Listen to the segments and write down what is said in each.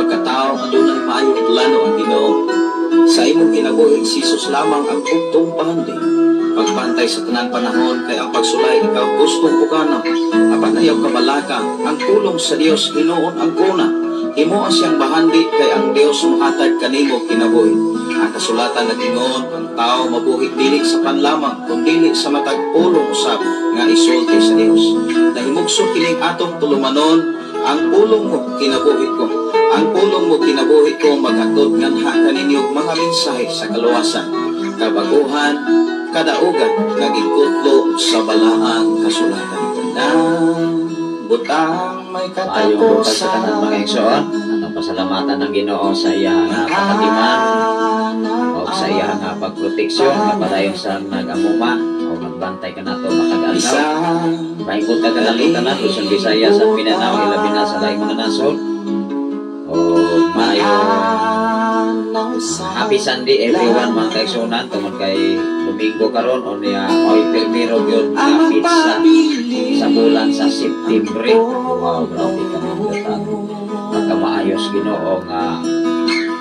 pagkatao adunay maayong plano ang Ginoo. Sa imong kinabuhi Jesus lamang ang bugtong pahandi. Pagbantay sa tanang panahon kay ang pagsulay ikaw gustong bukana. Apan ayaw kabalaka ang tulong sa Dios Ginoon ang kuna. Himo siyang bahandi kay ang Dios mohatag kanimo kinabuhi. Ang kasulatan nag-ingon ang tao mabuhi dili sa panlamang kundi sa matag pulong usab nga isulti sa Dios. Nahimugso kining atong tulumanon ang pulong mo kinabuhi ko. Ang pulong mo kinabuhi ko maghatod nganha kaninyo mga mensahe sa kaluwasan, kabaguhan, kadaugan nagikutlo sa balaang kasulatan. Butang may katapusan. Mga igsoon, atong pasalamatan ng Ginoo sa iyang pakatiman o sa iyang pagproteksyon nga padayon sa nagamuma o magbantay ka nato makag-alnaw. Mahingkot ka kanalutan na Luzon, Visayas at Mindanao, ilabi na sa laing mga nasod. O maayo happy Sunday everyone mga kaigsunan tungod kay Domingo karon o niya mo'y permiro yun kapit sa bulan sa September. Wow, grabe ka ng gatag. Magkamaayos Ginoo nga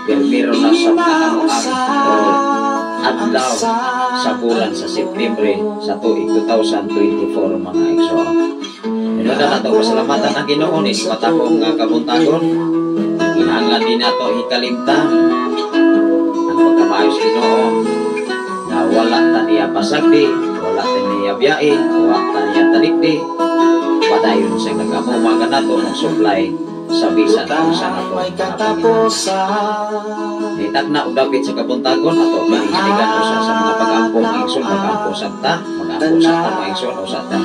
permiro na sa mga o adlaw sa bulan sa September sa tuig 2024 mga igsoon. Ino na nato pasalamatan ang Ginoo ni patapong nga kabuntagon. Kinahanglan din nato hikalimtan ang pagkamaayos Ginoo na wala ta niya pasagdi, wala ta niya biyae, wala ta niya talikdi. Padayon sa nag-amuma nato ng supply sa bisan kung saan nato nitag na udapit sa kabuntagon ato panihaligan usa sa mga pag-ampo ng igsoon, mag-ampo sa ta mga igsoon o sa ta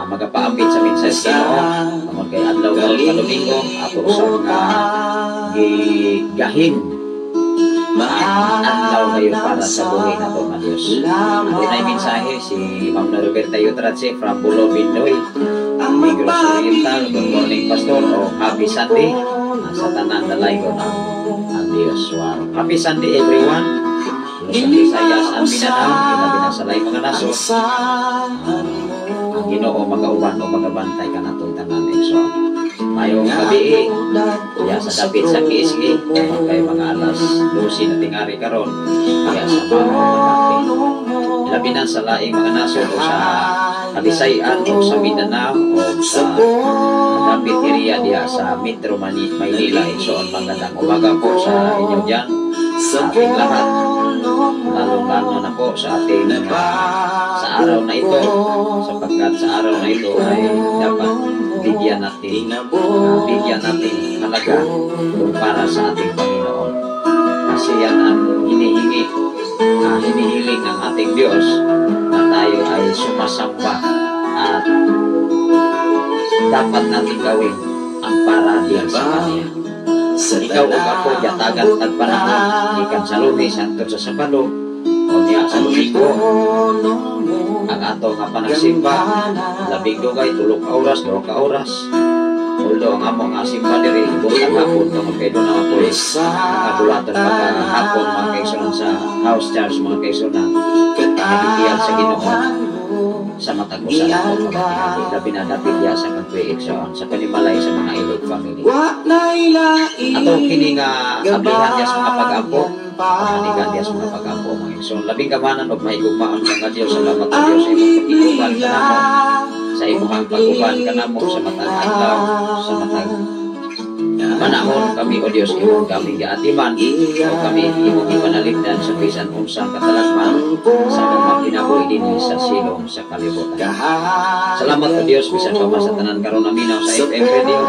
magapaambit sa mensahe Ginoo tungod kay adlaw karon ka Domingo ato sa mga gigahin adlaw kayo para sa buhay nato nga Dios. Ang dinay mensahe si Ma'am Norberta Yutratse from Bulo Bindoy, Negros Oriental. Good morning Pastor o happy Sunday sa tanan dalaygo ang Dios. Wow. Happy Sunday everyone. Luzon, Visayas at Mindanao, ilabi na sa laing mga nasod. Ang Ginoo magauban o magabantay ka natong tanan igsoon. Mayong gabi ya sa dapit sa kiisgi kay mga alas 12 na tingali karon kaya sa mga ilabi na sa laing mga nasod o sa Kabisayan o sa Mindanao o sa dapit area diha sa Metro Maynila igsoon. Magandang umaga po sa inyo diyan sa ating lahat, lalo-lalo na po sa ating sa araw na ito, sapagkat sa araw na ito ay dapat bigyan natin halaga para sa ating Panginoon. Kasi yan ang hinihiling ng ating Diyos na tayo ay sumasamba at dapat natin gawin ang paradiyan sa Kanya. Ikaw o ako yatagan tagpanahon ikan sa Lunes hangtod sa Sabado o niya sa Domingo ang ato nga panagsimba labing dugay 3 ka oras 2 ka oras. Although ang among nga simba diri buntag hapon tungod kay doon ako nakabulaton pagkahapon mga kaigsunan sa house church mga kaigsunan nagitiyan sa Ginoo sa matag usan ako labi na dapit ya sa kagtuig sa panimalay sa mga Ilog family. Ato kini nga ablihan niya sa mga pag-ampo manigan niya sa mga pag-ampo mga igsoon. Labing kamanan og mahigugmaon nga Dios salamat sa Dios sa imong pag-iuban kanamo sa imong pag-uban kanamo sa matag adlaw sa matag panahon kami o Dios imong kami giatiman o kami imong ipanalipdan sa bisan unsang katalagman sa mga kinabuhi dinhi sa silong sa kalibutan. Salamat o Dios bisan pa sa tanan karon naminaw sa FM radio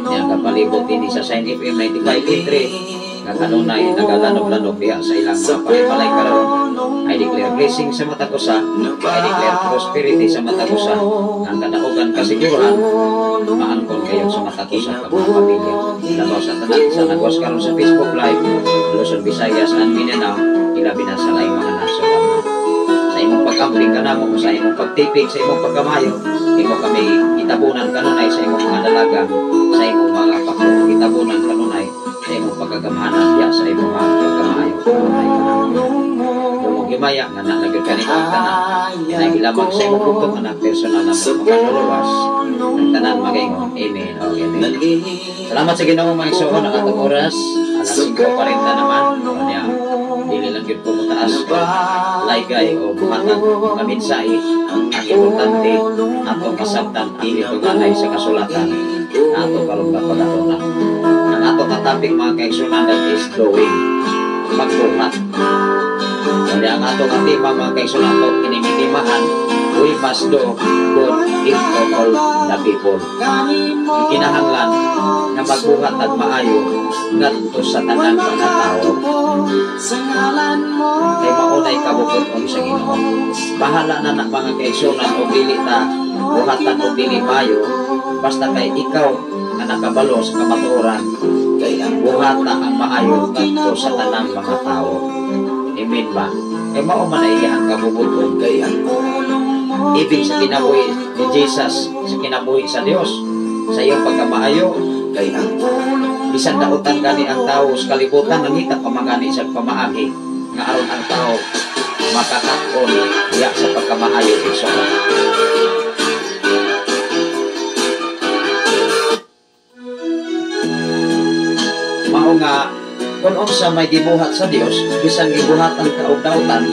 niya kapalibot dinhi sa Sign FM 95.3 nga kanunay nagalanog-lanog diha sa ilang mga panimalay karon. I declare blessing sa matag usa, I declare prosperity sa matag usa, ang kadaugan kasiguran maangkon kayo sa matag usa ka mga pamilya. Labaw sa tanan sa nagwas karon sa Facebook Live, Luzon, Visayas at Mindanao, ilabi na sa laing mga nasod. Sa imong pagkamping kanamo, sa imong pagtipig, sa imong pagkamayo, imo kami itabunan kanunay sa imong mga dalaga, sa imong mga paklo, itabunan kanunay sa imong pagkagamahanan diya sa imong mga pagkamayo kanunay kanamo. pagtumaya nga nalagyan ka ni ang tanan. Nagilamang sa imong bugtong anak personal na magkaluluwas. Ang tanan magayon. Amen. Okay, amen. Salamat sa Ginoo mga igsoon ang atong oras. Alas 5:40 naman. Kanya dili lang gyud ko mataas ko. Laygay o buhatag mga mensahe. Ang importante atong kasabtan ang ituganay sa kasulatan. Ato karon pagatunan. Ang ato katapik mga kaigsunan is drawing. Pagbuhat. Kaya ang ato katima mga kaigsunan to kinimitimahan. We must do good into all the people. Kinahanglan na magbuhat at maayo ngadto sa tanan mga tao. Kay maunay kabubuton sa Ginoo. Bahala na ng mga kaigsunan o dili ta buhatan o dili maayo basta kay ikaw na nakabalo sa kamatuoran kay ang buhata ang maayo ngadto sa tanan mga tao. Amen ba? Kay mao man ay ang kabubuton kay ang ibig sa kinabuhi ni Jesus, sa kinabuhi sa Dios, sa iyong pagkamaayo, kay ang bisan dautan gani ang tao sa kalibutan nangita pamagani sa pamaagi nga aron ang tao makakakon diya sa pagkamaayo sa mao nga kung unsa may gibuhat sa Dios bisan gibuhatan ka og dautan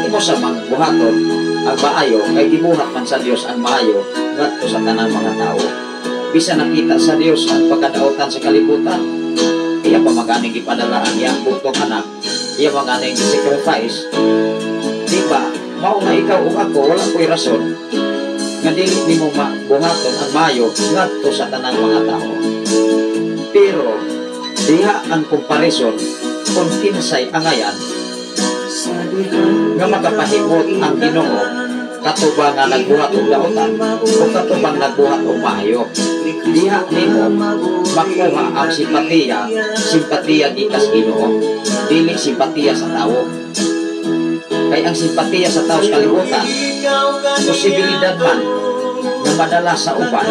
imo sa mangbuhaton ang maayo kay gibuhat man sa Dios ang maayo ngadto sa tanang mga tao. Bisan nakita sa Dios ang pagkadautan sa kalibutan, iya pa maganing gipadala ang iyang putong anak, iya maganing sacrifice. Diba, mao nga ikaw ug ako wala ko'y rason nga dili nimo mabuhaton ang maayo ngadto sa tanang mga tao. Pero diha ang comparison kung kinsay angayan nga makapahimot ang Ginoo katubang nga nagbuhat og dautan o katubang nagbuhat og maayo. Diha nimo makuha ang simpatiya gikas Ginoo, dili simpatiya sa tao. Kay ang simpatiya sa tao sa kalibutan posibilidad man nga madala sa uban.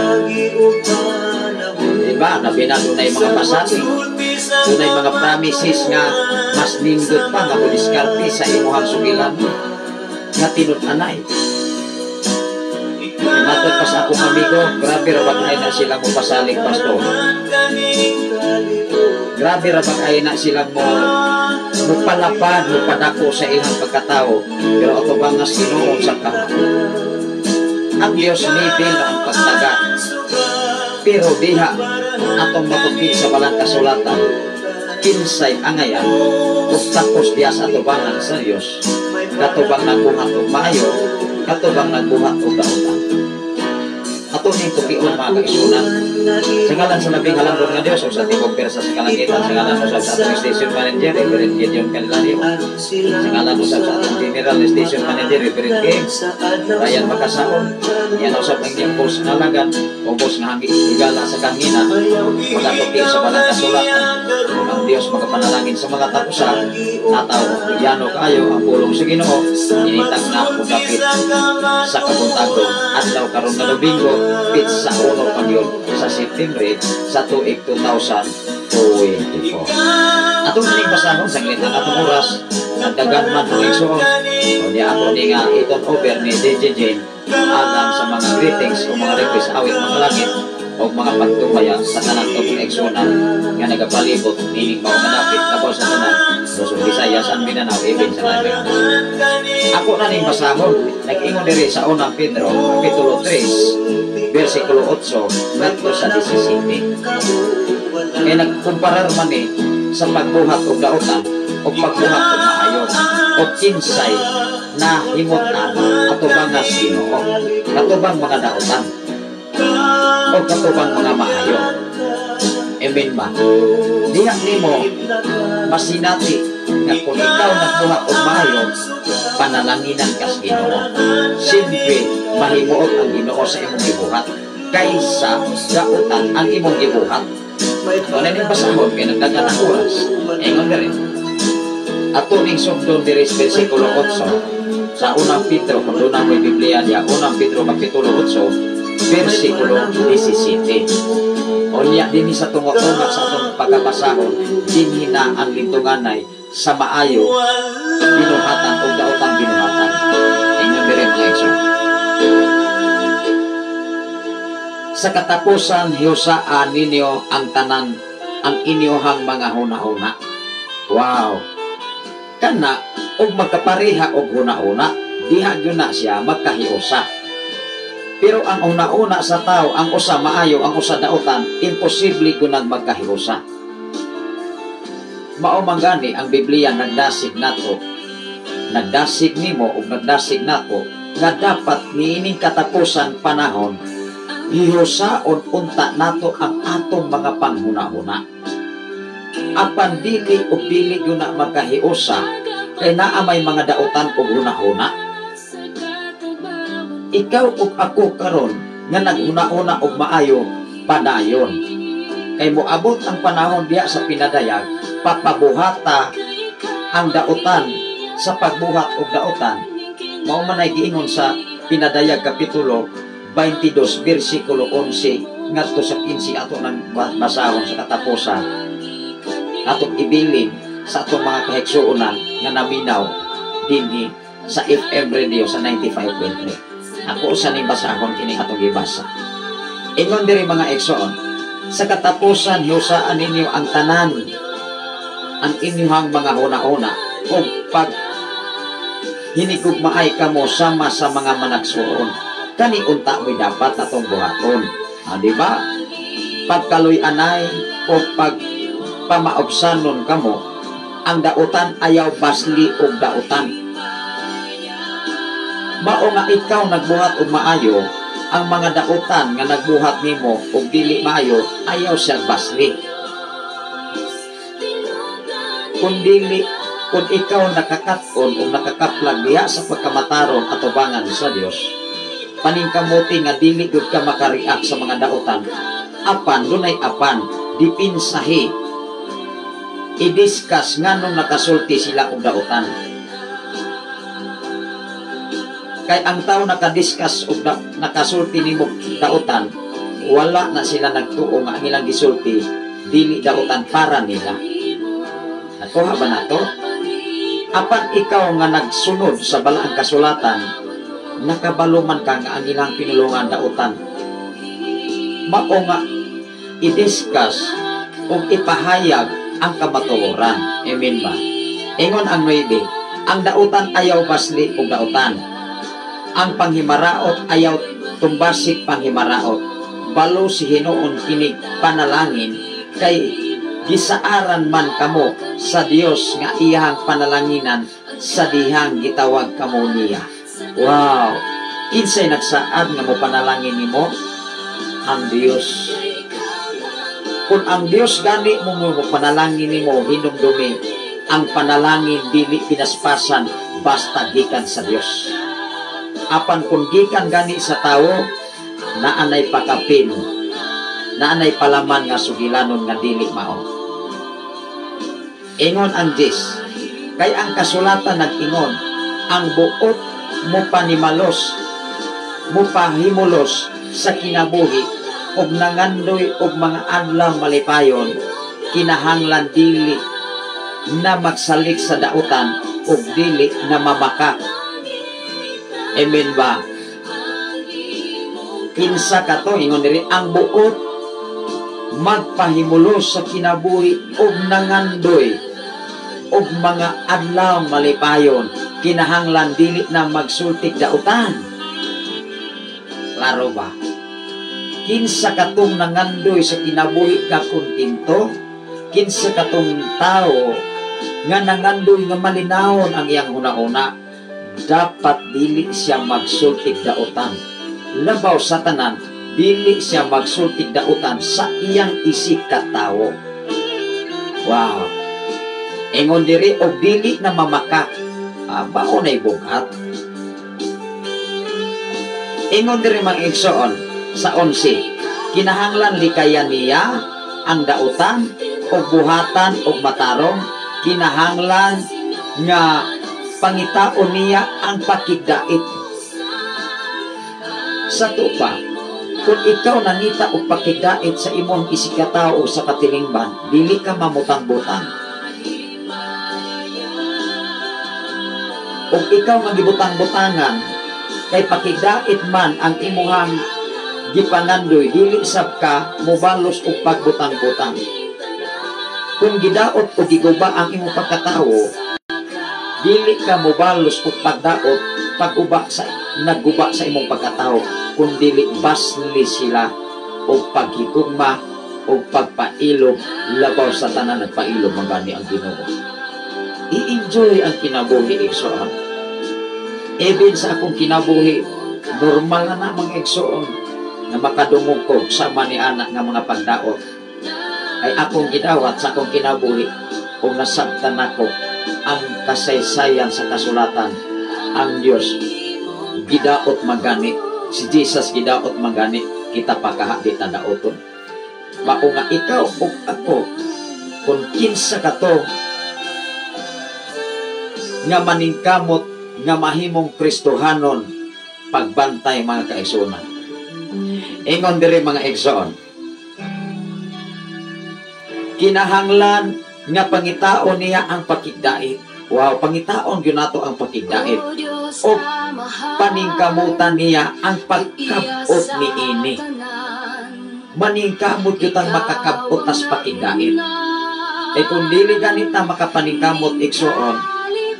Diba, nabinadunay mga pasati, dunay mga promises nga mas nindot pa nga diskarte sa imuhang sugilan nga tinud-anay. Matod pa sa akong amigo, grabe rabag ay na silang mo pasalig pastor. Grabe rabag ay na silang mo mupalapad, mupadako sa ilang pagkatao. Pero ito ba nga sinuon sa kama? Ang Diyos nibil ang pagtaga. Pero diha atong matuki sa walang kasulatan kinsay angayan ug tapos diya sa atubangan sa Dios katubang nagbuhat og maayo katubang nagbuhat og dautan. Ato ning tukion mga kaigsunan sa ngalan sa labing halangdon nga Dios ug sa tibok persa sa kalangitan sa ngalan sa atong station manager Reverend Gideon Canlario sa ngalan sa atong general station manager Reverend King Ryan Makasaon yan usab ang iyang post nga lagan o post nga higala sa kangina magatuki sa balang kasulatan ang Dios magapanalangin sa mga tapusa nataw yano kayo ang pulong sa Ginoo initang na pugapit sa kabuntagon adlaw karon nga Domingo pit sa 1 pa yun sa September sa tuig 2024. Atong ning basahon sa ngit ang atong oras nagdagan man ng igsoon o niya ako ni nga iton over ni DJ Jane alang sa mga greetings o mga request awit mga langit o mga pagtumaya sa tanan o mga igsoonal nga nagapalibot meaning mao manapit na sa tanan Luzon, Visayas, ang Mindanao, even sa Naga. Ako na ning basahon nag-ingon diri sa unang Pedro kapitulo 3 versikulo 8 ngadto sa 17. Kaya nagkumparar man sa pagbuhat og dautan o pagbuhat og maayo o kinsay na himutan atubang nga Ginoo katubang mga dautan o katubang mga maayo. Amen ba? Diha nimo masinati nga kung ikaw nagbuhat og maayo panalanginan ka sa Ginoo. Siyempre mahimuot ang Ginoo sa imong gibuhat kaysa dautan ang imong gibuhat. Wala ning basahon kay nagdagan ang oras. Ingon diri. Ato ning sugdon diri sa bersikulo 8 sa unang Pedro kung doon ang may Biblia niya, unang Pedro kapitulo 8 versikulo 17. Unya din sa tungo-tungo sa atong pagkabasahon dinhi na ang lintunganay sa maayo binuhatan o daotang binuhatan. Ingon diri mga igsoon. Sa katapusan hiusaan ninyo ang tanan ang inyohang mga huna-huna. Wow. Kana og magkapareha og huna-huna, diha gyud na siya magkahiusa. Pero ang huna-huna sa tao, ang usa maayo, ang usa daotan, imposible gyud nag magkahiusa. Mao man gani ang Biblia nagdasig nato. Nagdasig nimo ug nagdasig nato nga dapat niining katapusan panahon hiusaon unta nato ang atong mga panghuna-huna. Apan dili o dili yun na magkahiusa kay naa may mga daotan o huna-huna. Ikaw ug ako karon nga naghuna-huna og maayo padayon. Kay moabot ang panahon diha sa pinadayag papabuhata ang daotan sa pagbuhat og daotan. Mao man ay giingon sa Pinadayag kapitulo 22 bersikulo 11 ngadto sa 15 ato nang basahon sa katapusan. Atong ibilin sa atong mga kahigsuonan nga naminaw dinhi sa FM radio sa 95.3. Ako sa ning basahon kini atong gibasa. Ingon diri mga igsoon, sa katapusan hiusaan ninyo ang tanan ang inyong mga huna-huna ug pag hinigugmaay kamo sama sa mga managsuon. Kani unta may dapat atong buhaton. Di ba? Pagkaluy-anay o pag pamaobsanon kamo, ang daotan ayaw basli og daotan. Mao nga ikaw nagbuhat og maayo, ang mga daotan nga nagbuhat nimo og dili maayo ayaw siya basli. Kung ikaw nakakaton o nakakaplag diha sa pagkamataron at tubangan sa Dios, paningkamuti nga dili gud ka makariak sa mga daotan. Apan dunay apan dipinsahi i-discuss nganong nakasulti sila og daotan. Kay ang tao nakadiscuss og nakasulti nimo daotan, wala na sila nagtuo nga ang ilang gisulti dili daotan para nila. Nakuha ba nato? Apan ikaw nga nagsunod sa balaang kasulatan, nakabaluman ka nga ang ilang pinulungan daotan. Mao nga i-discuss o ipahayag ang kamatuoran. Amen ba? Ingon ang 9, ang daotan ayaw basli og daotan. Ang panghimaraot ayaw tumbasik panghimaraot. Balo si Hinoon kinig panalangin kay gisaaran man kamo sa Dios nga iyang panalanginan sa dihang gitawag kamo niya. Wow! Kinsay nagsaad nga mo panalangin nimo? Ang Dios. Kung ang Dios gani mo panalangin nimo hinumdumi, ang panalangin dili pinaspasan basta gikan sa Dios. Apan kung gikan gani sa tawo, naanay pakapin, naanay palaman nga sugilanon nga dili mao. Ingon ang 10, kay ang kasulatan nag-ingon, ang buot mo panimalos, mo pahimulos sa kinabuhi, og nangandoy og mga adlaw malipayon, kinahanglan dili na magsalik sa daotan og dili na mamaka. Amen ba? Kinsa kato ingon diri ang buot magpahimulos sa kinabuhi og nangandoy og mga adlaw malipayon, kinahanglan dili na magsultik daotan. Klaro ba? Kinsa katong nangandoy sa kinabuhi ka kontento, kinsa katong tao nga nangandoy nga malinawon ang iyang huna-huna, dapat dili siya magsultik daotan. Labaw sa tanan, dili siya magsultik daotan sa iyang isip ka tawo. Wow! Ingon diri og dili na mamaka, baon ay bugat. Ingon diri mga igsoon sa 11, kinahanglan likayan niya ang daotan og buhatan og matarong, kinahanglan nga pangitaon niya ang pakigdait. Sa tupa, kung ikaw nangita og pakigdait sa imong isikataw o sa katilingban, dili ka mamutang-butang. ug ikaw nga gibutang-butangan kay pakidait man ang imuhang gipangandoy, dili sab ka mobalos og pagbutang-butang. Kung gidaot o giguba ang imong pagkatawo, dili ka mobalos og pagdaot, paguba sa nagguba sa imong pagkatawo, kung dili basli sila og paghigugma o pagpailog, labaw sa tanan nagpailog magani ang Ginoo. I-enjoy ang kinabuhi, igsoon. Even sa akong kinabuhi, normal na mga igsoon na makadungog ko sama ni anak nga mga pagdaot. Ay akong gidawat sa akong kinabuhi kung nasabtan ako ang kasaysayan sa kasulatan. Ang Diyos gidaot magani, si Jesus gidaot magani, kita pakahabi ta daoton. Mao nga ikaw o ako, kung kinsa ka to nga maningkamot nga mahimong Kristohanon pagbantay mga kaigsuonan. Ingon diri mga igsoon, kinahanglan nga pangitaon niya ang pakigdait. Wow, pangitaon gyud nato ang pakigdait. O paningkamutan niya ang pagkabot niini. Maningkamot gyud ang makakabot tas pakigdait. E kung dili ganita makapaningkamot igsoon,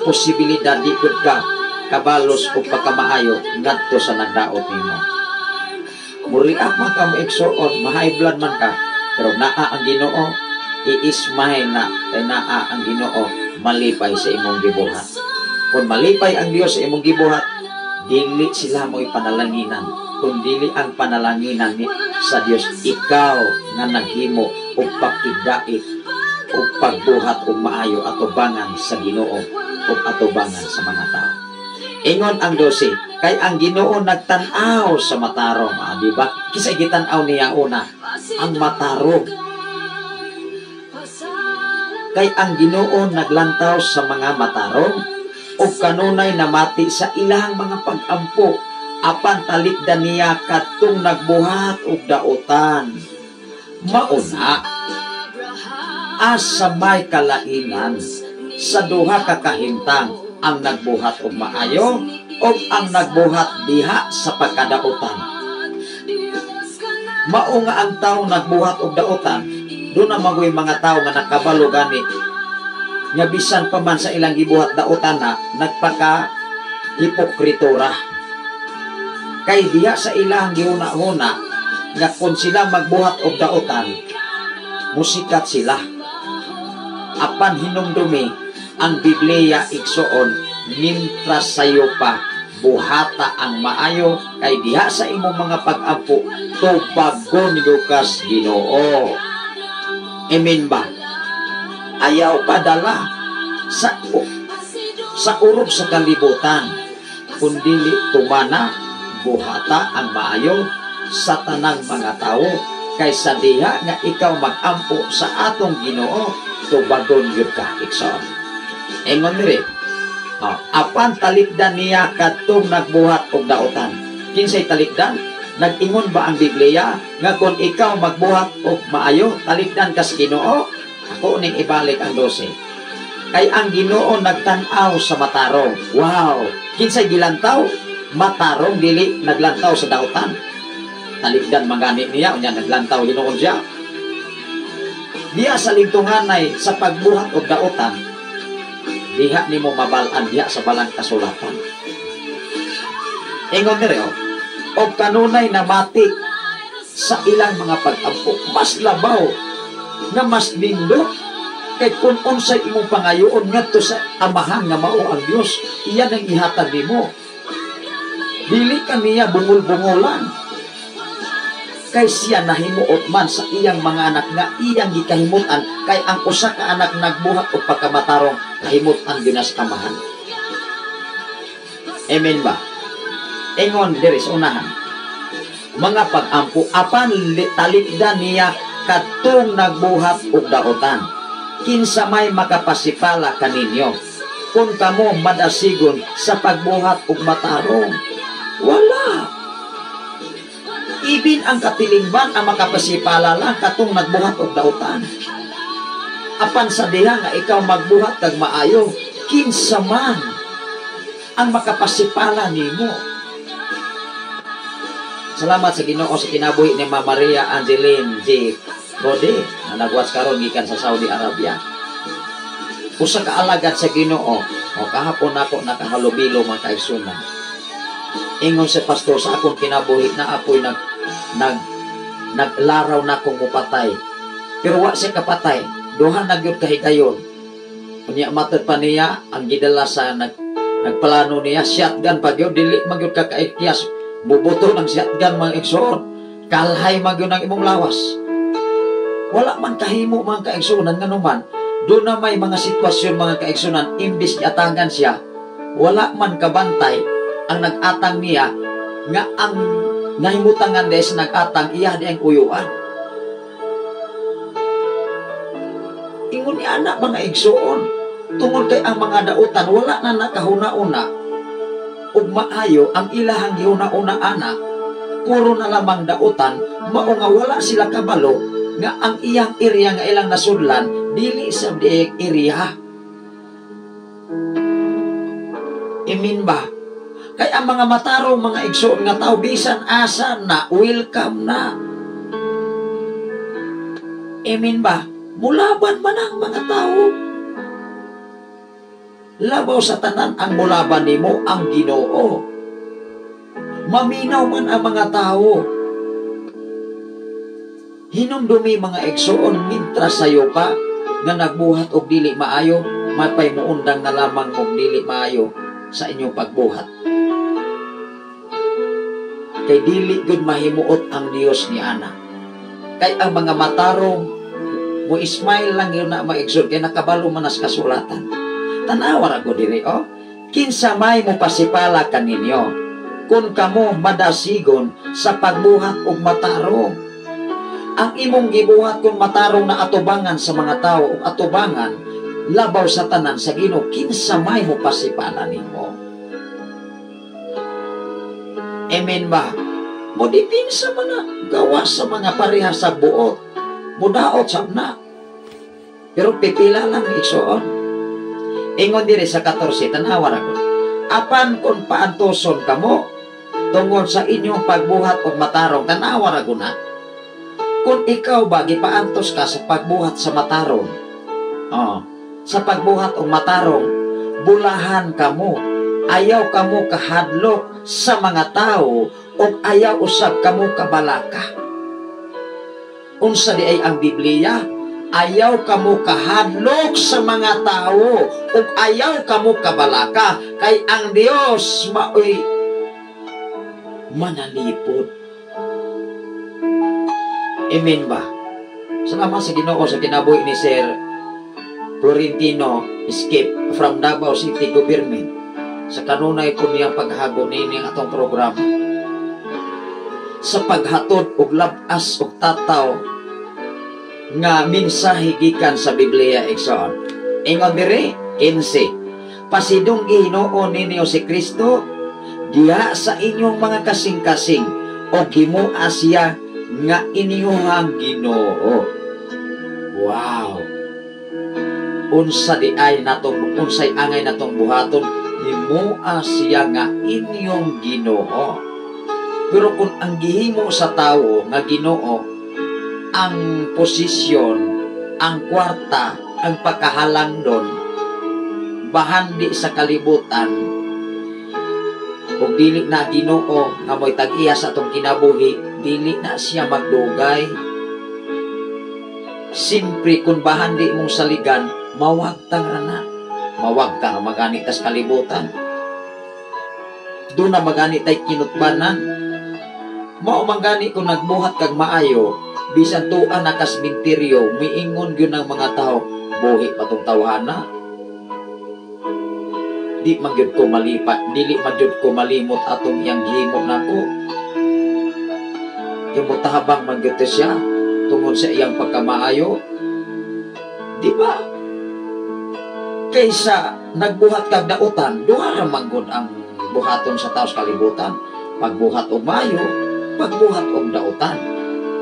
posibilidad di gud ka kabalos o pagkamaayo ngadto sa nagdaot nimo. Muriak man ka mo igsoon, ma-high blood man ka, pero naa ang Ginoo, iismay na kay naa ang Ginoo malipay sa imong gibuhat. Kung malipay ang Dios sa imong gibuhat, dili sila mo ipanalanginan, kung dili ang panalanginan ni sa Dios ikaw nga naghimo og pakigdait og pagbuhat og maayo atubangan sa Ginoo og atubangan sa mga tao. Ingon ang 12, kay ang Ginoo nagtan-aw sa matarong, di ba? Kisay gitan-aw niya una ang matarong. Kay ang Ginoo naglantaw sa mga matarong o kanunay namati sa ilang mga pag-ampo, apan talikdan niya katong nagbuhat og daotan. Mauna, asa may kalainan sa duha ka kahimtang, ang nagbuhat og maayo o ang nagbuhat diha sa pagkadaotan. Mao nga ang tawo nagbuhat og daotan, doon na magoy mga tao nga nakabalo gani nga bisan pa man sa ilang gibuhat daotan na nagpaka hipokritura. Kay diha sa ilang giuna-una nga kung sila magbuhat og daotan, musikat sila. Apan hinumdumi ang Biblia igsoon, mintras sayo pa buhata ang maayo, kay diha sa imong mga pag-ampo tubagon Lucas Ginoo. Amen ba? Ayaw padala sa urob sa kalibutan, kundili tumana buhata ang maayo sa tanang mga tao, kaysa diha nga ikaw mag-ampo sa atong Ginoo, tubagon yun ka ikson. Engon diri, apan talikdan niya katong nagbuhat og daotan. Kinsay talikdan? Nag-ingon ba ang Biblia nga kung ikaw magbuhat og maayo, talikdan ka sa Ginoo? Ako ning ibalik ang 12. Kay ang Ginoo nagtan-aw sa matarong. Wow! Kinsay gilantaw? Matarong, dili naglantaw sa daotan. Talikdan magani niya, unya naglantaw hinuon siya. Diya sa lingtunganay sa pagbuhat og daotan, diha nimo mabalaan diha sa balang kasulatan. Ingon diri o kanunay na mati sa ilang mga pag-ampo, mas labaw nga mas nindot kay kung unsay imong pangayoon ngadto sa amahan nga mao ang Dios, iyan ang ihatag nimo. Dili ka niya bungol-bungolan, kay siya nahimuot man sa iyang mga anak nga iyang gikahimutan, kay ang usa ka anak nagbuhat og pagkamatarong kahimutan dinas kamahan. Amen ba? Ingon diri sa unahan, mga pag-ampo, apan talikdan niya katong nagbuhat og daotan. Kinsa may makapasipala kaninyo kung kamo madasigon sa pagbuhat og matarong? Wala. Ibin ang katilingban ang makapasipala lang katong nagbuhat og daotan. Apan sa diha nga ikaw magbuhat kag maayo, kinsa man ang makapasipala nimo. Salamat sa Ginoo sa kinabuhi ni Mama Maria Angeline G. Rode na nagwas karon gikan sa Saudi Arabia. Usa ka alagad sa Ginoo, o kahapon ako nakahalubilo mga kaigsunan. Ingon sa pastor sa akong kinabuhi na apoy naglaraw na akong mupatay. Pero wa siya kapatay, duha na gyud kahigayon. Unya matod pa niya ang gidala sa nagplano niya shotgun pa gyud dili magyud ka kaikyas. Bubuto ng shotgun mga igsoon. Kalhay magyud ang imong lawas. Wala man kahimo mga kaigsunan nga naman. Doon na may mga sitwasyon mga kaigsunan imbis atangan siya. Wala man kabantay ang nag-atang niya nga ang nahimutangan des nag-atang iya di ang uyuan. Ingon ni anak mga igsoon. Tungod kay ang mga dautan wala na nakahuna-una ug maayo ang ilahang giuna-una anak, puro na lamang dautan, mao nga wala sila kabalo nga ang iyang area nga ilang nasudlan dili sa diek area. Imin ba? Kay ang mga matarong mga igsoon nga tao bisan asa na welcome na. Imin ba? Mulaban man ang mga tao. Labaw sa tanan ang mulaban nimo ang Ginoo. Maminaw man ang mga tao. Hinumdumi mga igsoon mintras sayo pa nga nagbuhat og dili maayo, mapay muundang na lamang og dili maayo sa inyong pagbuhat. Kay dili gud mahimuot ang Dios ni ana. Kay ang mga matarong mo ismail lang yun na maigsoon kay nakabalo man as kasulatan. Tanawa ra ko diri kinsa may mo pasipala kaninyo kun kamo madasigon sa pagbuhat og matarong. Ang imong gibuhat kung matarong na atubangan sa mga tao o atubangan labaw sa tanan sa Ginoo, kinsa may mo pasipala nimo. Amen ba? Mo dipinsa man na gawa sa mga pareha sa buot. Mudaot sa na. Pero pipila lang igsoon. Ingon diri sa 14 tanawa ra ko. Apan kung paantoson kamo tungod sa inyong pagbuhat og matarong, tanawa ra ko na. Kung ikaw ba gipaantos ka sa pagbuhat sa matarong, sa pagbuhat og matarong, bulahan kamo, ayaw kamo kahadlok sa mga tao o ayaw usab kamo kabalaka. Unsa di ay ang Biblia? Ayaw kamo kahadlok sa mga tao o ayaw kamo kabalaka kay ang Dios maoy manalipod. Amen ba? Salamat sa Ginoo sa kinabuhi ni Sir Florentino Escape from Davao City Government sa kanunay po niyang paghago nining atong programa sa paghatod og labas og tataw nga mensahe gikan sa Biblia igsoon. Ingon diri 15. Pasidong Ginoo ninyo si Kristo diha sa inyong mga kasing-kasing o himua siya nga inyong Ginoo. Wow. Unsay angay natong buhaton himua siya nga inyong Ginoo. Pero kung ang gihimo sa tawo nga Ginoo ang posisyon, ang kwarta, ang pagkahalang doon, bahandi sa kalibutan, kung dili na Ginoo nga mo'y tag-iya sa atong kinabuhi, dili na siya magdugay. Simpre kung bahandi mong saligan, mawagtang rana. Mawagtang magani tas kalibutan. Doon na magani tay kinutbanan. Mao mangani kung nagbuhat kag maayo, bisan tuan na kasminteryo, miingon yun ng mga tao, buhi patong tawhana. Di magyud ko malipat, dili magyud ko malimot atong iyang himot nako. Yung mutahabang magyud siya, tungod sa iyang pagkamaayo. Di ba? Kaysa nagbuhat kag dautan, duha ra manggod ang buhaton sa taos kalibutan. Pagbuhat og maayo, pagbuhat og dautan.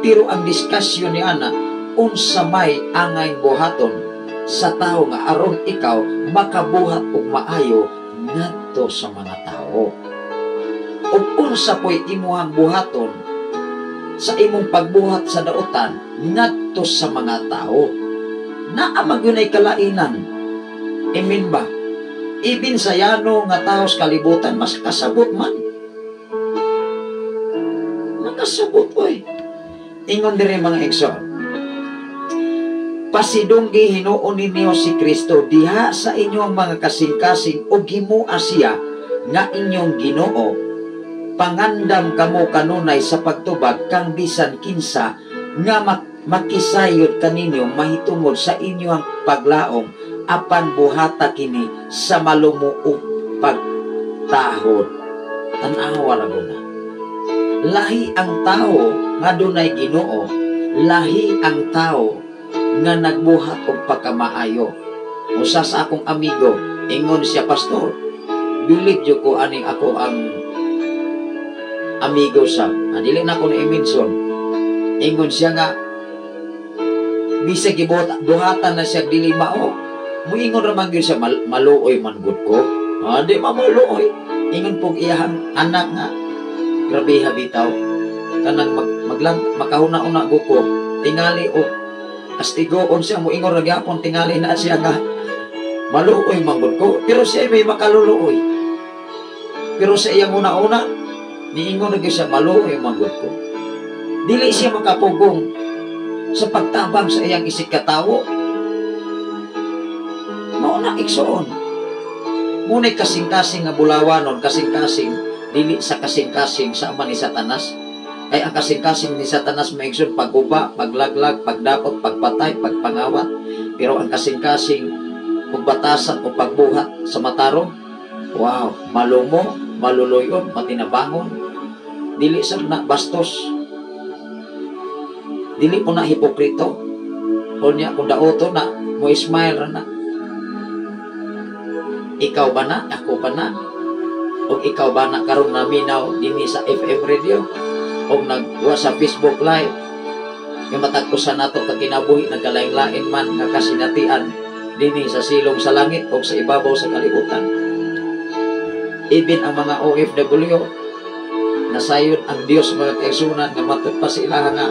Pero ang diskasyon ni ana, unsa may angay buhaton sa tao nga aron ikaw makabuhat og maayo ngadto sa mga tao. Ug unsa po'y imuhang buhaton sa imong pagbuhat sa daotan ngadto sa mga tao. Naa magyunay kalainan. Amen ba? Ibin sa yano nga taos kalibutan mas kasabot man. Nakasabot oy. Ingon diri mga igsoon. Pasidunggi hinuon ninyo si Kristo diha sa inyong mga kasing-kasing ug himua siya nga inyong Ginoo. Pangandam kamo kanunay sa pagtubag kang bisan kinsa nga makisayod kaninyo mahitungod sa inyong paglaom apan buhata kini sa malumuog pagtahod. Tan-awa ra guna. Lahi ang tao nga dunay Ginoo, lahi ang tao nga nagbuhat og pagkamaayo. Usa sa akong amigo, ingon siya, pastor, bilib jud ko aning ako ang amigo sa, dili na ko na i-mention. Ingon siya nga, bisag buhatan na siya dili mao. Muingon ra man gyud siya, maluoy man gud ko. Di maluoy. Ingon pong iyahang anak nga, grabe habitaw. Kanang makahuna-una gud ko, tingali o astigoon siya, muingon ra gyapon tingali na siya nga, maluoy man gud ko. Pero siya may makaluluoy. Pero sa iyang una-una, niingon na siya, maluoy man gud ko. Dili siya makapugong sa pagtabang sa iyang isig katawo. Mauna igsoon. Muna'y kasing-kasing nga bulawanon, kasing-kasing, dili sa kasing-kasing sa ama ni Satanas. Ay ang kasing-kasing ni Satanas maigsoon, pagguba, paglaglag, pagdakot, pagpatay, pagpangawat. Pero ang kasing-kasing kung batasan o pagbuhat sa matarong, wow, malumo, maluluyon, matinabangon. Dili sa na bastos. Dili po na hipokrito. O niya, kung daoto na, mo smile na. Ikaw ba na? Ako ba na? O ikaw ba na karon na minaw dini sa FM radio? O nagwa sa Facebook live? Yung matagpusan nato kaginabuhi nagkalain-lain man nga kasinatian dini sa silong sa langit o sa ibabaw sa kalibutan. Even ang mga OFW, nasayod ang Dios mga kaigsunan nga matut pa sila nga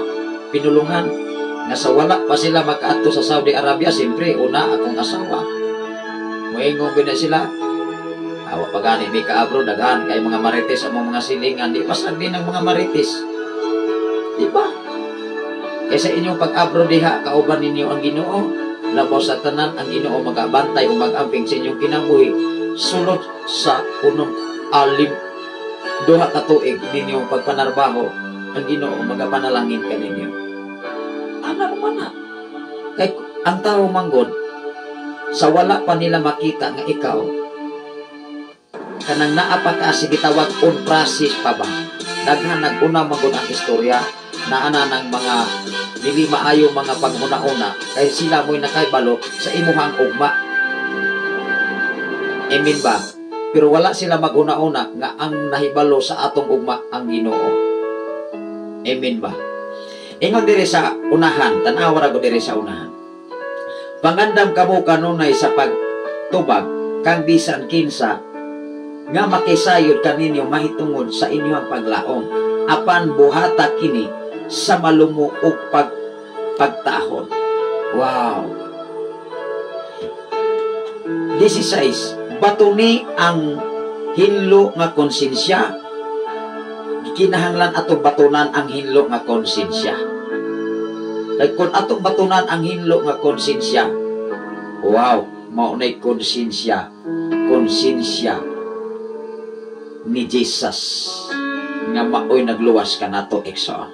pinulungan nga sa wala pa sila makaadto sa Saudi Arabia. Siyempre, una akong asawa. Moingon ba na sila? Awa pa gani, may kaabro, daghan kay mga marites ang mga silingan. Di pasag din ang mga marites. Di ba? Kaysa inyong pag-abro diha, kauban ninyo ang Ginoo. Labaw sa tanan ang Ginoo magabantay o mag-amping sa inyong kinabuhi. Sulod sa punong alim, duha ka tuig ninyong pagpanarbaho, ang Ginoo magapanalangin ka ninyo. Ano naman na? Kay ang tao manggod, sa wala pa nila makita nga ikaw, kanang naapa ka sige tawag on process pa ba? Daghan nag-una manggod ang istorya, naana ng mga dili maayo mga panguna-una, kay sila mo'y nakaibalo sa imuhang ugma. Amen ba? Pero wala sila mag-una-una nga ang nahibalo sa atong ugma ang Ginoo. Amen ba? Ingon diri sa unahan, tan-aw ra ko diri sa unahan. Pangandam kamo kanunay sa pagtubag kang bisan kinsa nga makisayod kaninyo mahitungod sa inyong paglaom apan buhata kini sa malumo ug pagtahon. Wow. 16. Batuni ang hinlo nga konsensya. Kinahanglan atong batunan ang hinlo nga konsensya. Kaya kung atong batunan ang hinlo nga konsensya, wow, maunay konsensya ni Jesus nga maoy nagluwas ka nato igsoon.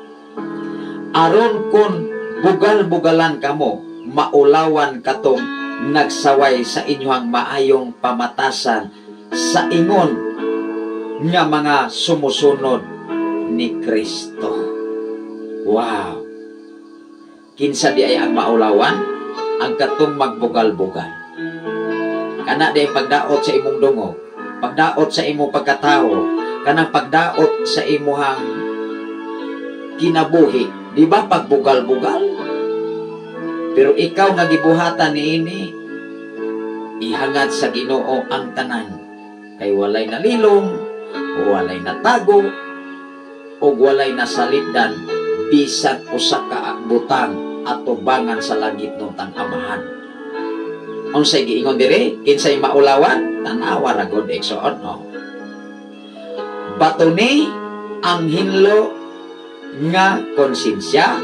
Aron kun bugal-bugalan kamo, maulawan katong nagsaway sa inyong maayong pamatasan sa ingon nga mga sumusunod ni Kristo. Wow. Kinsa di ay ang maulawan, ang katong magbugal-bugal. Kana di pagdaot sa imong dungo, pagdaot sa imong pagkatao, kanang pagdaot sa imuhang kinabuhi, di ba pagbugal-bugal? Pero ikaw nga gibuhatan niini, ihangad sa Ginoo ang tanan. kay walay nalilong, walay natago, o walay nasalipdan bisan usa ka butang at tubangan sa langit ng tang-amahan. Unsay giingon diri, kinsay maulawan, tanawa ra gud igsoon no. Batuni ang hinlo nga konsensya,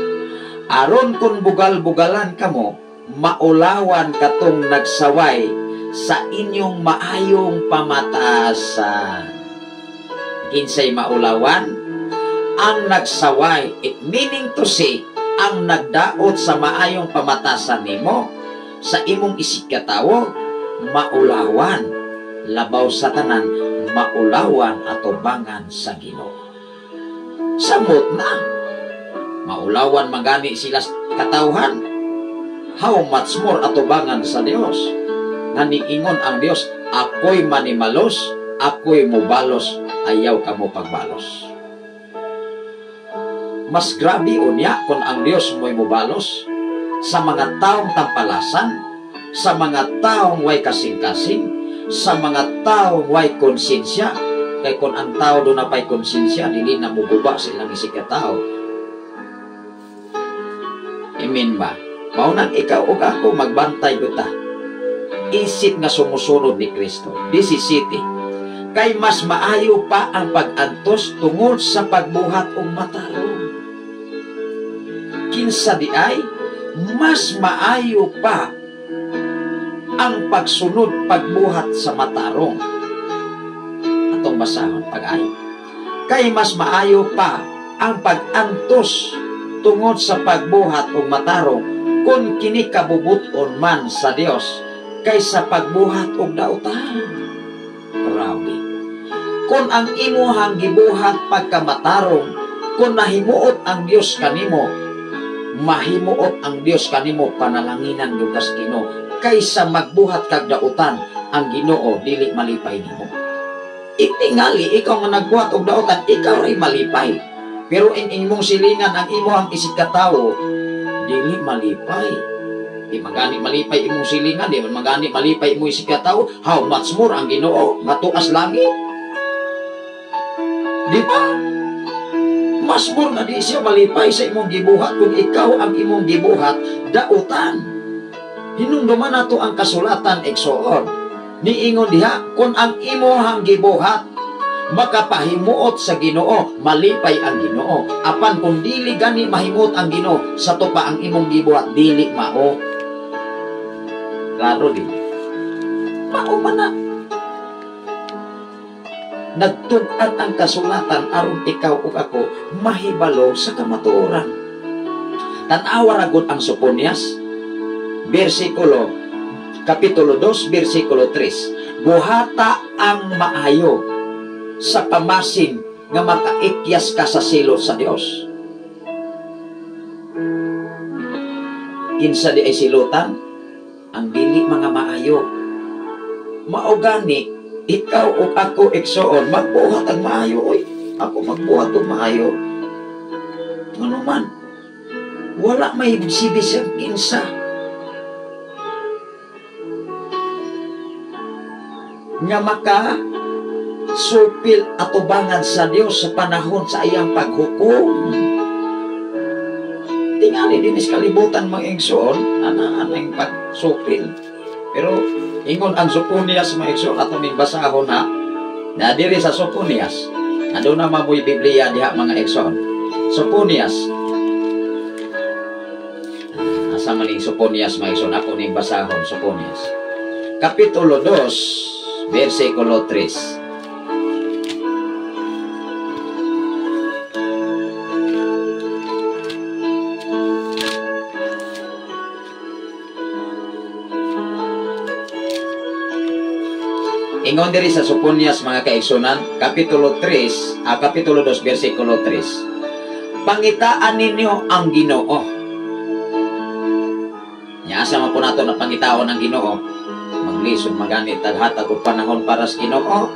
aron kung bugal-bugalan kamo, maulawan katong nagsaway sa inyong maayong pamatasan. Kinsay maulawan? Ang nagsaway, it meaning to say, ang nagdaot sa maayong pamatasan nimo, sa imong isig katawo, maulawan, labaw sa tanan, maulawan at tubangan sa Ginoo. Samot na, maulawan magani sila katawhan, how much more atubangan sa Dios. Nga niingon ang Dios, ako'y manimalos, ako'y mubalos, ayaw ka mo pagbalos. Mas grabe unya kung ang Dios mo'y mubalos sa mga taong tampalasan, sa mga taong way kasing-kasing, sa mga taong way konsensya. Kaya kung ang tao doon na pa'y konsensya, dili na muguba sa ilang isig ka tao. Amen ba? Maunang ikaw o ako magbantay kita. Isip nga sumusunod ni Kristo. This is city. Kay mas maayo pa ang pag-antos tungod sa pagbuhat og matarong. Kinsa di ay, mas maayo pa ang pagsunod pagbuhat sa matarong. Atong basahon pag-ayo. Kay mas maayo pa ang pag-antos tungod sa pagbuhat og matarong kung kini kabubuton man sa Dios kaysa pagbuhat og dautan. Grabe. Kung ang imuhang gibuhat pagkamatarong, kung nahimuot ang Dios kanimo, mahimuot ang Dios kanimo panalanginan yugas Ginoo kaysa magbuhat kag dautan ang Ginoo dili malipay nimo. Itingali ikaw nga nagbuhat og dautan, ikaw ray malipay. Pero in imong silingan ang imong isig katawo dili malipay. Di magani malipay imong silingan, di magani malipay imong isig katawo, how much more ang Ginoo nga tuas langit. Di ba? Mas more na di siya malipay sa imong gibuhat kung ikaw ang imong gibuhat dautan. Hinumduman nato ang kasulatan igsoon. Niingon diha, kung ang imong gibuhat makapahimuot sa Ginoo, malipay ang Ginoo. Apan kung dili gani mahimuot ang Ginoo, sa tupa ang imong gibuhat dili mao. Klaro din. Mao man na. Nagtug-an ang kasulatan aron ikaw ug ako mahibalo sa kamatuoran. Tan-awa ra gud ang Sofonias, kapitulo 2, versikulo 3. Buhata ang maayo sa pamasin nga makaikyas ka sa silot sa Dios. Kinsa di ay silutan? Ang dili mga maayo. Mao gani ikaw o ako igsoon, magbuhat ang maayo, oy. Ako magbuhat ang maayo. Ano man, wala may sibis ang kinsa. Nga maka supil at ubangan sa Dios sa panahon sa iyang paghukom. Tingali din is kalibutan mga igsoon, ana-anang pagsupil. Pero ingon ang Sofonias mga igsoon ato ning basahon ha. Na diri sa Sofonias, ando na mamoy Biblia diha mga igsoon. Sofonias. Asa man ning Sofonias mga igsoon ako ning basahon Sofonias. Kapitulo 2, versikulo 3. Ingon diri sa Sofonias mga kaigsunan, kapitulo 2, versikulo 3. Pangitaan ninyo ang Ginoo. Nya asa man po nato na pangitaon ang Ginoo? Maglisod magani taghatag og panahon para sa Ginoo.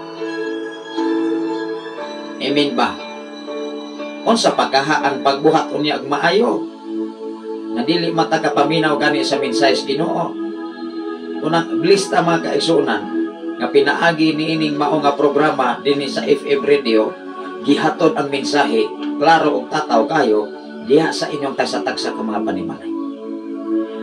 Amen ba? Unsa pagkaha ang pagbuhat unya ag maayo? Nga dili mata ka paminaw gani sa mensahe sa Ginoo. Unang lista mga kaigsunan, nga pinaagi niining mao nga programa dinhi sa FM radio, gihatod ang mensahe klaro ug tataw kayo diha sa inyong tagsa-tagsa ka mga panimalay.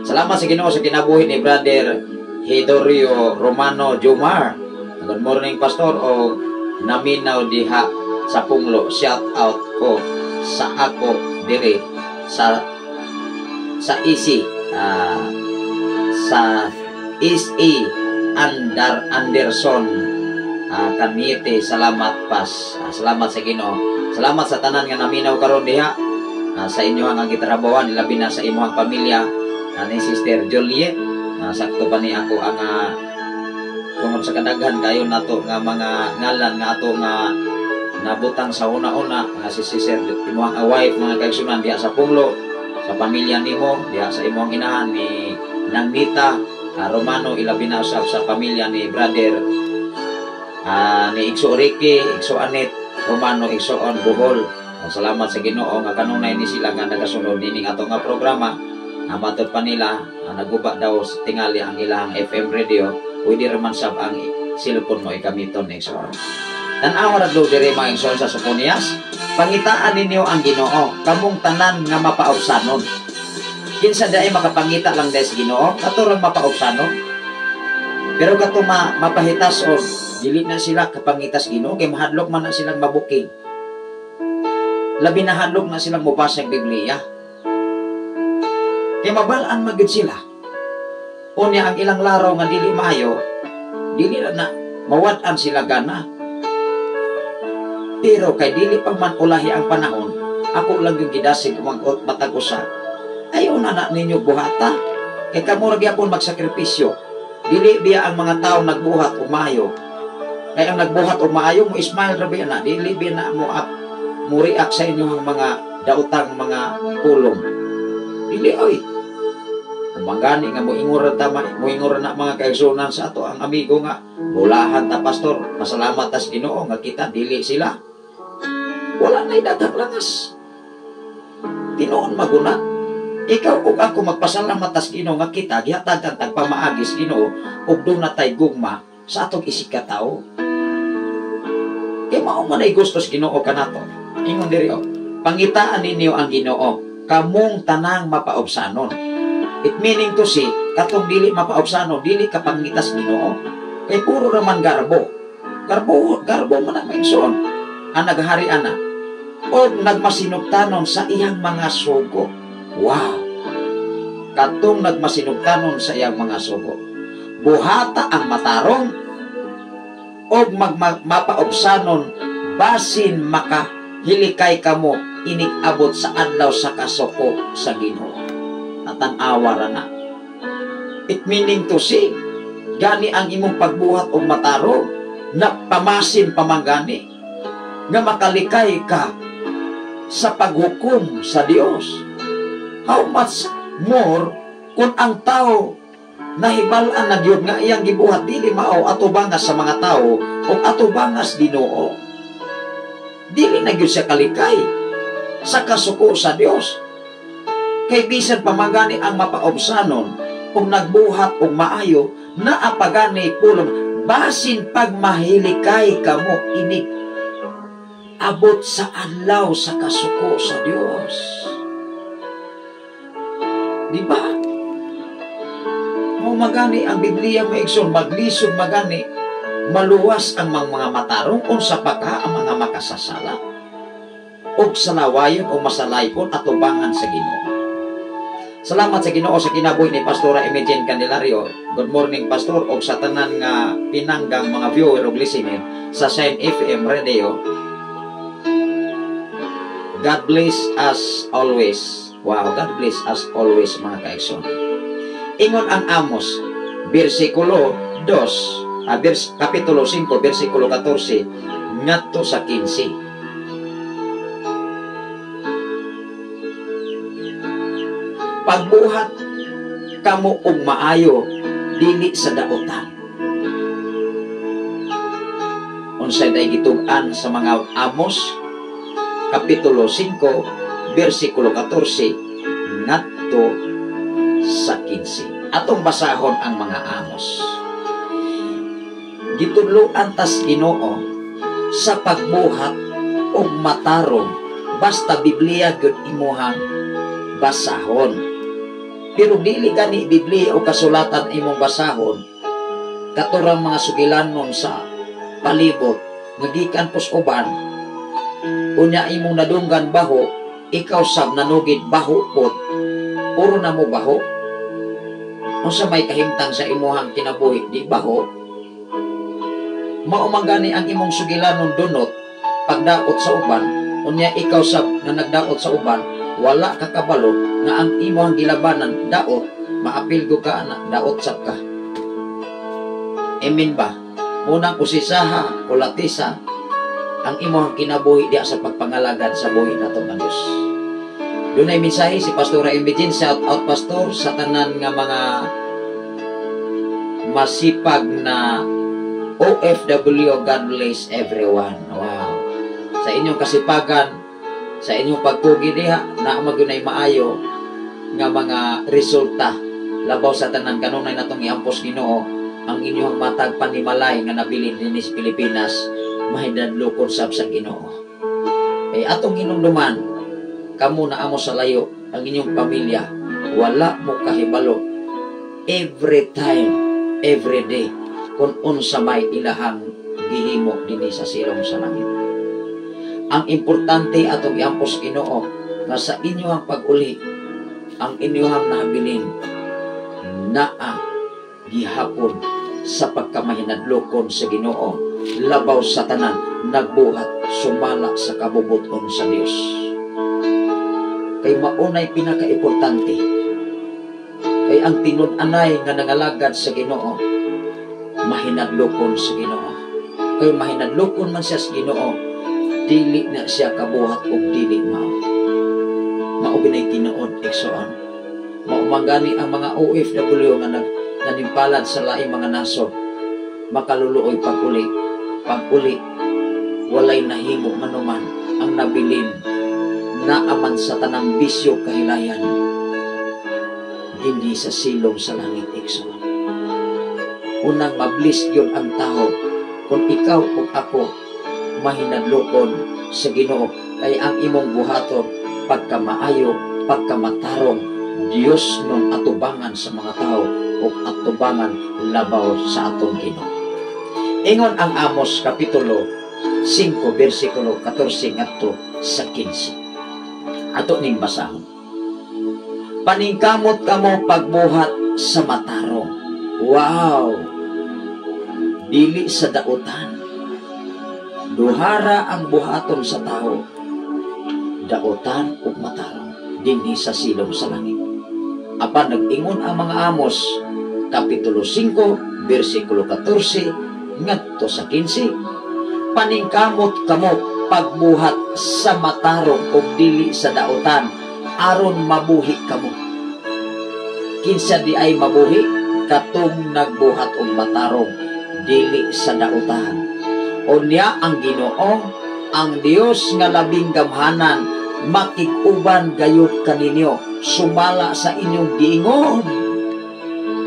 Salamat sa Ginoo sa kinabuhi ni Brother Hidorio Romano Jomar. Good morning, Pastor, o naminaw diha sa Punglo. Shout out ko sa ako dire sa isi sa S.A. Anderson Kanite. Salamat pas. Salamat sa Ginoo. Salamat sa tanan nga naminaw karon diha sa inyo ang gitrabawan, labi na sa imong pamilya ni Sister Juliet. Sakto pa ni ako ang tungod sa kadaghan kayo nato nga mga ngalan nga ato nga nabutang sa una-una nga si Sister imong wife mga kaigsunan diha sa Punglo, sa pamilya nimo diha sa imong inahan ni Nangmita Romano, ilabi na sa pamilya ni Brother ni Igso Ricky, Igso Anet Romano, Igsoon Bohol. Salamat sa Ginoo nga kanunay ni sila nga nagasunod nining ato nga programa. Matod pa nila naguba daw tingali ang ilang FM radio, pwede raman sab ang cellphone mo ikamiton ni Igsoon. Tan-aw ra do dire mga Igsoon sa Soponias, pangitaan ninyo ang Ginoo kamong tanan nga mapaubsanon. Kinsa dai makapangita lang dai sa Ginoo, katurang mapaubsanon. Pero kato mapahitas o dili na sila kapangitas Ginoo kay mahadlok man na silang mabuking. Labi na hadlok na silang mubasa ang Biblia. Kaya mabalaan magid sila. Unya ang ilang laraw nga dili maayo, dili na mawad-an sila gana. Pero kay dili pa man ulahi ang panahon, ako lang yung gidasig umagot matag usa. Ayaw na ninyo buhata. Kay kamo ra gyapon magsakripisyo. Dili biya ang mga tao nagbuhat o maayo. Kaya ang nagbuhat o maayo mo ismail ra biya na, dili biya na mo react sa inyong mga dautang mga pulong. Dili oy. Mangani nga mo ingor na mga kaigsunan sa ato ang amigo nga mulahan ta pastor, pasalamat tas Ginoo nga kita dili sila. Wala nay daghang langas. Tinuon maguna. Ikaw ug ako magpasalamat tas Ginoo nga kita gihatag tag pamaagis Ginoo ug do na tay gugma sa atong isig ka tawo. Kay mao man ay gusto sa Ginoo kanato. Ingon diri pangitaan ninyo ang Ginoo kamong tanang mapaubsanon. It meaning to say, katong dili mapaubsanon, dili ka pangitas Ginoo. Kay puro raman garbo. Garbo man ang maigsoon. Ang naghari ana. O nagmasinugtanon sa iyang mga sugo. Wow! Katong nagmasinugtanon sa iyang mga sugo. Buhata ang matarong o mapaubsanon basin makahilikay kamo inig-abot sa adlaw sa kasuko sa Ginoo. Tan-awa na. It meaning to say, gani ang imong pagbuhat o mataro na pamasin pamanggani nga makalikay ka sa paghukom sa Dios. How much more kung ang tao nahibalan na gyud nga iyang gibuhat dili mao atubangas sa mga tao o atubangas Ginoo. Dili na gyud siya kalikay sa kasuko sa Dios. Kay bisan pamagani ang mapaobsanon kung nagbuhat og maayo na apagani pulong basin pagmahilikay kamo inig abot sa adlaw sa kasuko sa Dios. Di ba? Mo magani ang Biblia maigsoon maglisod magani maluwas ang mga matarong unsa pa ka ang mga makasasala og salawayon o masalaykon atubangan sa Ginoo. Salamat sa Ginoo sa kinabuhi ni Pastora Imogen Candelario. Good morning, Pastor, og sa tanan nga pinanggang mga viewer og listener sa Shine FM Radio. God bless us always. Wow, God bless us always mga kaigsoon. Ingon ang Amos, versikulo 2, kapitulo 5, versikulo 14, ngadto sa 15. Pagbuhat kamo og maayo dili sa daotan. Unsay day gitug-an sa mga Amos kapitulo 5 bersikulo 14 ngadto sa 15. Atong basahon ang mga Amos. gitudloan tas Ginoo sa pagbuhat og matarong basta Biblia gyud imuhang basahon. Pero dili gani Biblia o kasulatan imong basahon katurang mga sugilanon sa palibot nga gikan pus uban, unya imong nadunggan baho, ikaw sab nanugid baho pod, puro na mo baho. Unsa may kahimtang sa imuhang kinabuhi di baho? Mao man gani ang imong sugilanon dunot pagdaot sa uban, unya ikaw sab nga nagdaot sa uban, wala ka kabalo nga ang imong gilabanan daot, maapilgo ka na daot sab ka. Amen ba? Unang usisaha o latisa ang imong kinabuhi diya sa pagpangalagad sa buhi nato nga Dios. Doon ay mensahe si Pastor Embigin, shout out pastor sa tanan nga mga masipag na OFW. God bless everyone. Wow. Sa inyong kasipagan, sa inyong pagtugi diha, na magunay maayo nga mga resulta labaw sa tanan kanunay natong iampos Ginoo, ang inyong matag panimalay nga nabilin dinhi sa Pilipinas mahidadlokon sab sa Ginoo. Kay atong hinumduman, kamo na amo sa layo ang inyong pamilya, wala mo kahibalo every time, every day kung unsa may ilahang gihimo dinhi sa silong sa langit. Ang importante atong iampos Ginoo nga sa inyong pag-uli, ang inyong nabilin naa gihapon sa pagkamahinadlokon sa Ginoo, labaw sa tanan nagbuhat sumala sa kabubuton sa Dios. Kay maunay pinaka-importante, kay ang tinud-anay nga nangalagad sa Ginoo mahinadlokon sa Ginoo. Kay mahinadlokon man siya sa Ginoo, dili na siya kabuhat og dili mao. Mao binay tinuod igsoon. Maumangani ang mga OFW nga nanimpalad sa laing mga nasod, makaluluoy pag-uli, walay nahimo manuman ang nabilin naaman sa tanang bisyo kahilayan dinhi sa silong sa langit igsoon. Unang mablis yun ang tao kung ikaw o ako mahinadlokon sa Ginoo, kay ang imong buhaton pagkamaayo, pagkamatarong Dios nun atubangan sa mga tao o atubangan labaw sa atong Ginoo. Ingon ang Amos kapitulo 5 bersikulo 14 ngadto sa 15. Ato ning basahon. Paningkamot kamo pagbuhat sa matarong. Wow! Dili sa dautan. Duhara ang buhaton sa tao, dautan ug matarong dinhi sa silong sa langit. Apan nag-ingon ang mga Amos kapitulo 5 bersikulo 14 ngadto sa 15. Paningkamot kamo pagbuhat sa matarong ug dili sa dautan aron mabuhi kamo. Kinsa di ay mabuhi katong nagbuhat og matarong dili sa dautan. Unya ang Ginoo, ang Dios nga labing gamhanan, makig-uban gayud kaninyo sumala sa inyong giingon.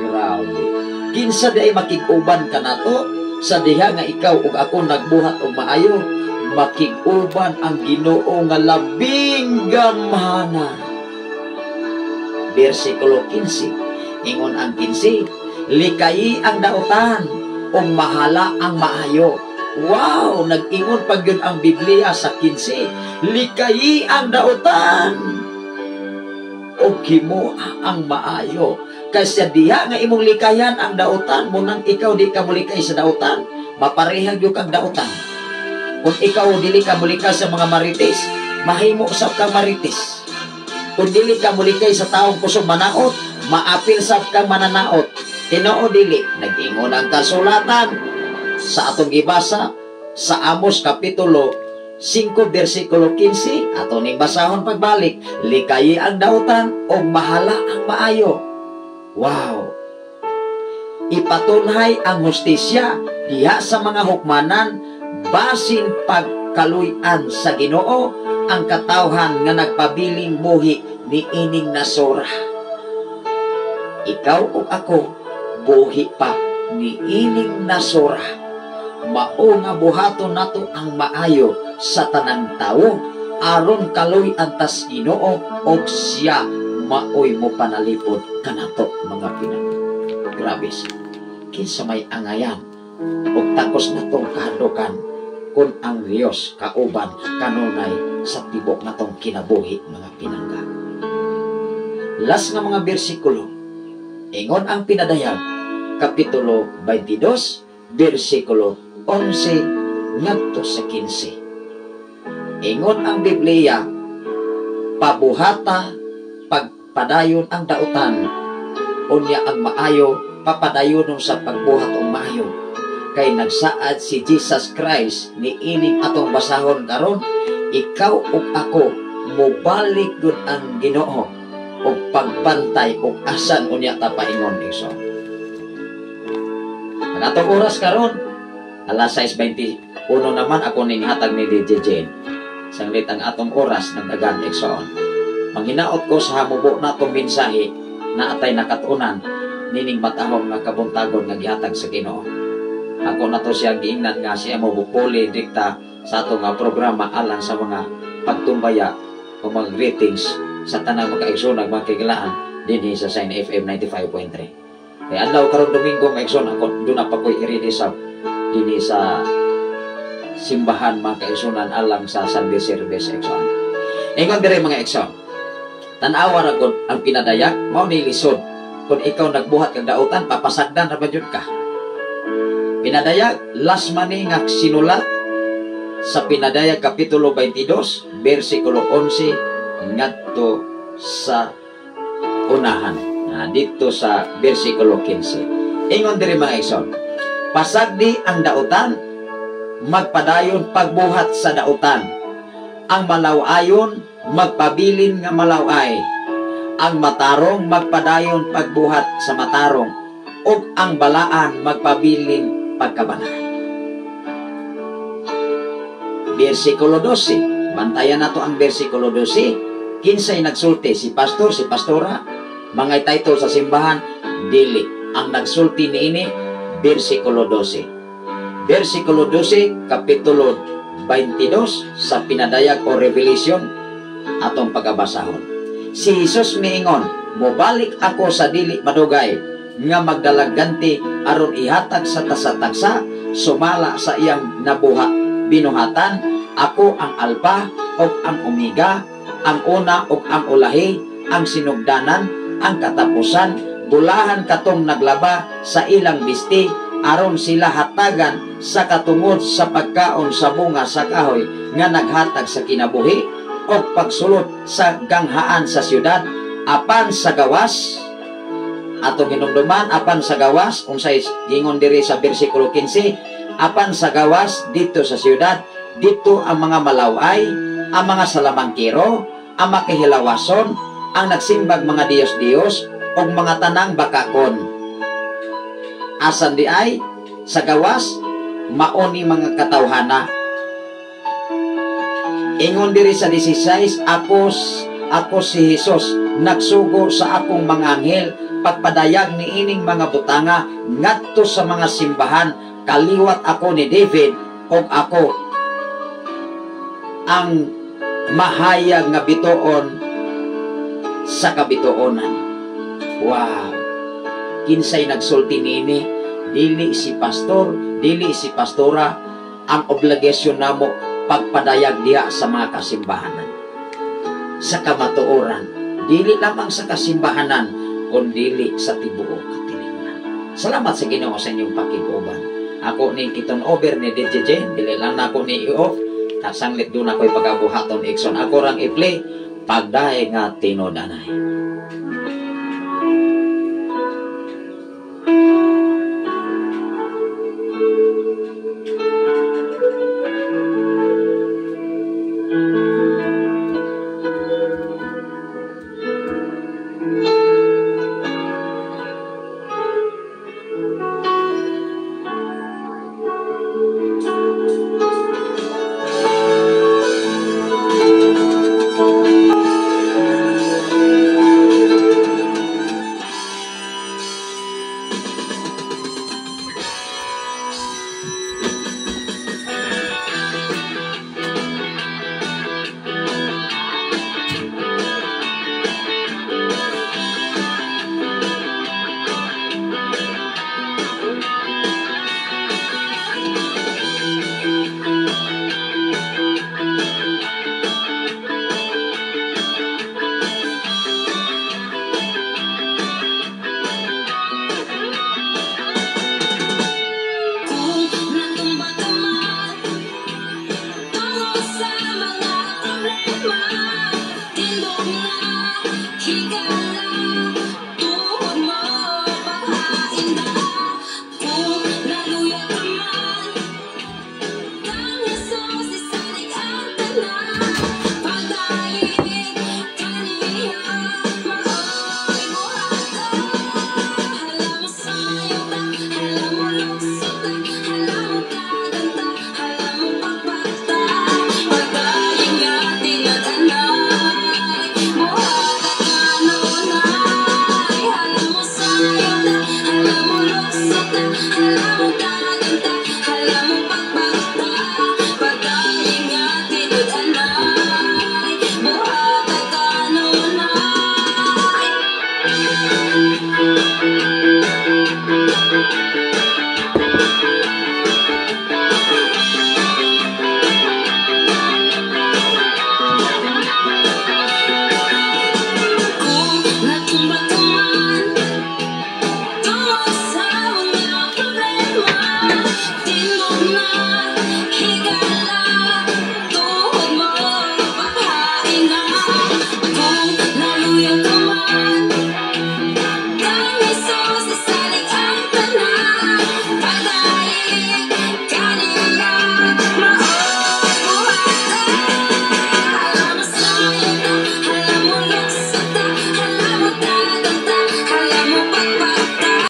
Grabe. Kinsa di ay makig-uban kanato sa diha nga ikaw ug ako nagbuhat og maayo, makig-uban ang Ginoo nga labing gamhanan. Bersikulo 15. Ingon ang 15, likayi ang dautan o mahala ang maayo. Wow! Nag-ingon pag yun ang Biblia sa 15. Likayi ang dautan o himua ang maayo. Kasi diha nga imong likayan ang dautan, munang ikaw di ka mulikay sa dautan, maparehag yung kang dautan. Kung ikaw dili ka mulikay sa mga marites, mahimo sa kang marites. Kung dili ka mulikay sa taong kusog manaot, maapil sa kang mananaot. Tinoo dili, nag-ingon ang kasulatan sa atong gibasa sa Amos kapitulo 5 bersikulo 15. Ato ning basahon pagbalik, likayi ang dautan o mahala ang maayo. Wow! Ipatunhay ang hustisya diha sa mga hukmanan basin pagkaluy-an sa Ginoo ang katawhan nga nagpabiling buhi ni ining nasora. Ikaw o ako buhi pa ni ining nasora mao nga buhaton nato ang maayo sa tanang tawo aron kaloy antas Ginoo og siya maoy mo panalipod kanato mga pinag. Grabe siya. Kinsa may angayan og takos natong kahadokan kung ang Dios kauban kanunay sa tibok natong kinabuhi mga pinangga. Las nga mga bersikulo, ingon ang pinadayag, Kapitulo 22, bersikulo 11 ngadto sa 15. Ingon ang Biblia, pabuhata pagpadayon ang dautan, unya ang maayo papadayon sa pagbuhat og maayo. Kay nagsaad si Jesus Christ ni ining atong basahon karon, ikaw ug ako mobalik gud ang Ginoo og pagbantay og asan unya ta paingon iso. Ang atong oras karon alas 6:21 naman ako ning hatag ni DJ Jane. Sanglit ang atong oras nagdagan igsoon. Manghinaot ko sa hamubo natong mensahe na atay nakatunan nining matahong nga kabuntagon nga gihatag sa Ginoo. Ako na to siya giingnan nga siya mo bupuli dikta sa ato nga programa alang sa mga pagtumbaya o mga greetings sa tanang makaigsoon mga kigilaan dinhi sa Sign FM 95.3. Kaya adlaw karon Domingo maigsoon ako doon na pa ko'y i-release dinhi sa simbahan mga kaigsunan alang sa Sunday service igsoon. Ingon dire mga igsoon. Tan-awa ra gud ang pinadayak mao ni lisod kung ikaw nagbuhat kag dautan papasagdan ra ba jud ka. Pinadayag, last mani nga sinulat sa Pinadayag Kapitulo 22, versikulo 11, ngadto sa unahan. Dito sa versikulo 15. Ingon diri mga igsoon, pasagdi ang dautan, magpadayon pagbuhat sa dautan. Ang malaw-ayon, magpabilin nga malaw-ay. Ang matarong, magpadayon pagbuhat sa matarong. Ug ang balaan, magpabilin pagkabanay. Versikulo 12. Bantayan nato ang versikulo 12. Kinsay nagsulti, si pastor, si pastora, mga title sa simbahan, dili. Ang nagsulti niini, versikulo 12. Versikulo 12, kapitulo 22 sa Pinadayag o Revelation atong pagabasahon. Si Jesus miingon, mobalik ako sa dili madugay nga magdalaganti aron ihatag sa tasa-taksa sumala sa iyang binuhatan. Ako ang Alpha ug ang Omega, ang una ug ang ulahi, ang sinugdanan, ang katapusan. Bulahan katong naglaba sa ilang bisti aron sila hatagan sa katungod sa pagkaon sa bunga sa kahoy nga naghatag sa kinabuhi o pagsulot sa ganghaan sa syudad. Apan sa gawas atong hinumduman, apan sa gawas unsay gingon diri sa bersikulo 15, apan sa gawas dito sa syudad, dito ang mga malaway, ang mga salamangkiro, ang makihilawason, ang nagsimbag mga Diyos-Diyos o mga tanang bakakon. Asan di ay sa gawas maoni mga katawhana. Ingon diri sa 16, ako si Jesus nagsugo sa akong mga anghel pagpadayag ni ining mga butanga ngadto sa mga simbahan. Kaliwat ako ni David o ako ang mahayag nga bituon sa kabituonan. Wow! Kinsay nagsulti niini, dili si pastor, dili si pastora. Ang obligasyon namo pagpadayag diha sa mga kasimbahanan, sa kamatuoran, dili lamang sa kasimbahanan kundi sa tibuok katilingnan. Salamat sa Ginoo sa inyong pakiguban. Ako ni kiton over ni DJ Jane, dili lang na ako ni i-off. Kasanglit doon ako'y pagabuhaton ikson. Ako rang i-play pagdahay nga tinodanay.